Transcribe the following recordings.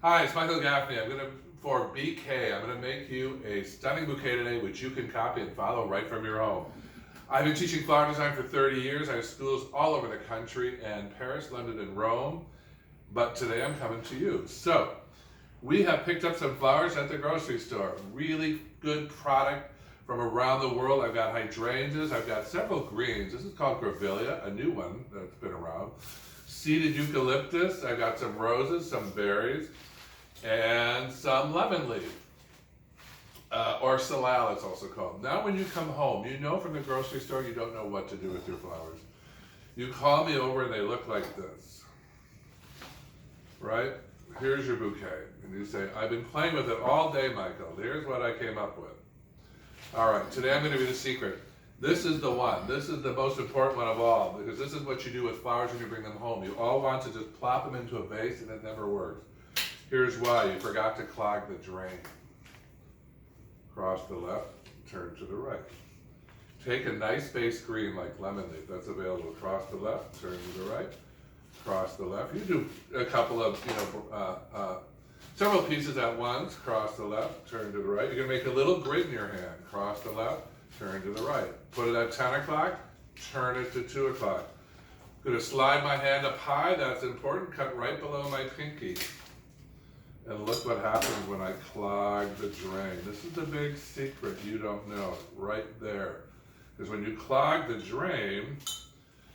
Hi, it's Michael Gaffney. For BK, I'm gonna make you a stunning bouquet today, which you can copy and follow right from your home. I've been teaching flower design for 30 years. I have schools all over the country and Paris, London, and Rome. But today I'm coming to you. So, we have picked up some flowers at the grocery store. Really good product from around the world. I've got hydrangeas. I've got several greens. This is called grevillea, a new one that's been around. Seeded eucalyptus. I've got some roses, some berries, and some lemon leaf, or salal it's also called. Now when you come home, you know from the grocery store you don't know what to do with your flowers. You call me over and they look like this, right? Here's your bouquet. And you say, I've been playing with it all day, Michael. Here's what I came up with. All right, today I'm going to be the secret. This is the one. This is the most important one of all, because this is what you do with flowers when you bring them home. You all want to just plop them into a vase and it never works. Here's why. You forgot to clog the drain. Cross the left, turn to the right. Take a nice base green like lemon leaf. That's available. Cross the left, turn to the right. Cross the left. You do a couple of, several pieces at once. Cross the left, turn to the right. You're going to make a little grid in your hand. Cross the left, turn to the right. Put it at 10 o'clock, turn it to 2 o'clock. I'm going to slide my hand up high. That's important. Cut right below my pinky. And look what happens when I clog the drain. This is the big secret you don't know, right there. Because when you clog the drain,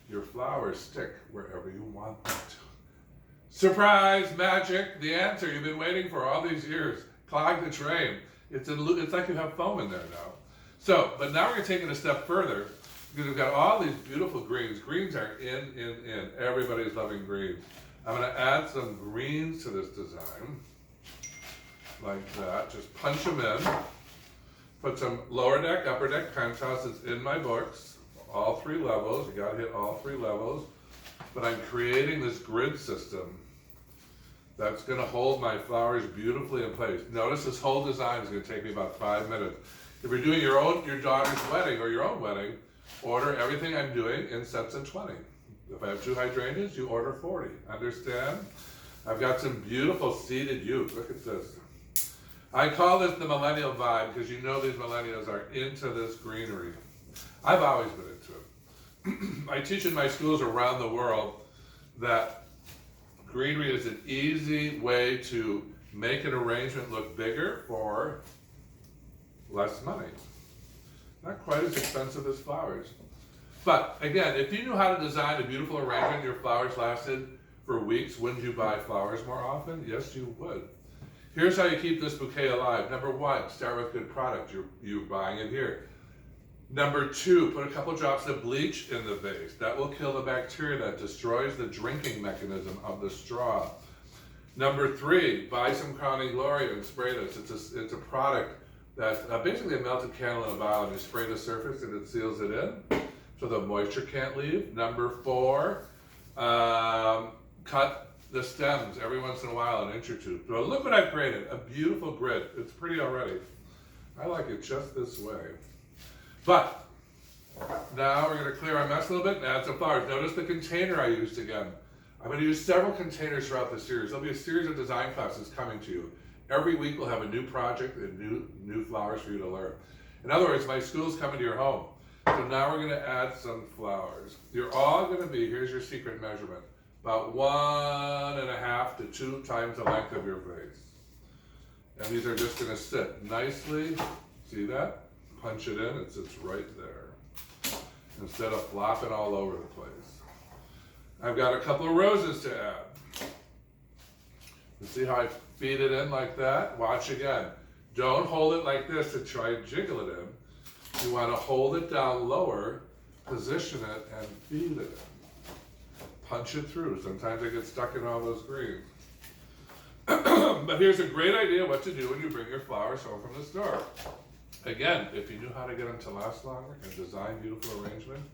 your flowers stick wherever you want them to. Surprise, magic, the answer you've been waiting for all these years. Clog the drain. It's like you have foam in there now. So, but now we're going to take it a step further, because we've got all these beautiful greens. Greens are in. Everybody's loving greens. I'm going to add some greens to this design. Like that, just punch them in. Put some lower deck, upper deck penthouse. It's in my books. All 3 levels, you gotta hit all 3 levels. But I'm creating this grid system that's gonna hold my flowers beautifully in place. Notice this whole design is gonna take me about 5 minutes. If you're doing your daughter's wedding or your own wedding, order everything I'm doing in sets of 20. If I have 2 hydrangeas, you order 40. Understand? I've got some beautiful seeded euc. Look at this. I call this the millennial vibe because you know these millennials are into this greenery. I've always been into it. I teach in my schools around the world that greenery is an easy way to make an arrangement look bigger for less money. Not quite as expensive as flowers. But again, if you knew how to design a beautiful arrangement and your flowers lasted for weeks, wouldn't you buy flowers more often? Yes, you would. Here's how you keep this bouquet alive. Number 1, start with good product. You're buying it here. Number 2, put a couple drops of bleach in the vase. That will kill the bacteria that destroys the drinking mechanism of the straw. Number 3, buy some Crowning Glory and spray this. It's a product that's basically a melted candle in a vial, and you spray the surface and it seals it in so the moisture can't leave. Number 4, cut the stems every once in a while, an inch or 2. So look what I've created, a beautiful grid. It's pretty already. I like it just this way. But now we're going to clear our mess a little bit and add some flowers. Notice the container I used again. I'm going to use several containers throughout the series. There'll be a series of design classes coming to you. Every week we'll have a new project and new flowers for you to learn. In other words, my school's coming to your home. So now we're going to add some flowers. You're all going to be, here's your secret measurement, about 1.5 to 2 times the length of your vase. And these are just going to sit nicely. See that? Punch it in, it sits right there. Instead of flopping all over the place. I've got a couple of roses to add. You see how I feed it in like that? Watch again. Don't hold it like this to try and jiggle it in. You want to hold it down lower, position it, and feed it in. Punch it through. Sometimes I get stuck in all those greens. But here's a great idea what to do when you bring your flowers home from the store. Again, if you knew how to get them to last longer and design beautiful arrangements,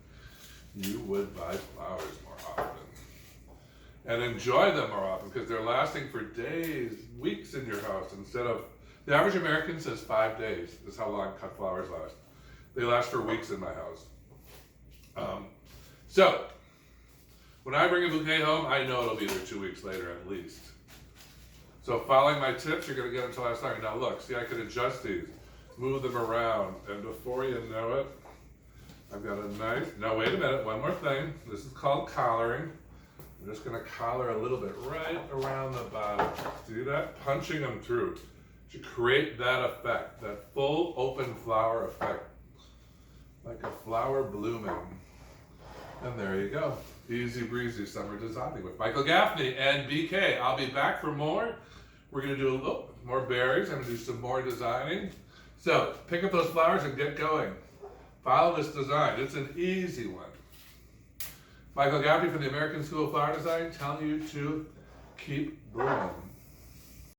you would buy flowers more often. And enjoy them more often because they're lasting for days, weeks in your house instead of, the average American says 5 days is how long cut flowers last. They last for weeks in my house. So, when I bring a bouquet home, I know it'll be there 2 weeks later at least. So following my tips, you're going to get them to last night. Now look, see I can adjust these, move them around, and before you know it, I've got a nice, now wait a minute, one more thing. This is called collaring. I'm just going to collar a little bit right around the bottom. See that? Punching them through to create that effect, that full open flower effect, like a flower blooming. And there you go. Easy breezy summer designing with Michael Gaffney and BK. I'll be back for more. We're going to do a little more berries. I'm going to do some more designing. So pick up those flowers and get going. Follow this design. It's an easy one. Michael Gaffney from the American School of Flower Design telling you to keep blooming.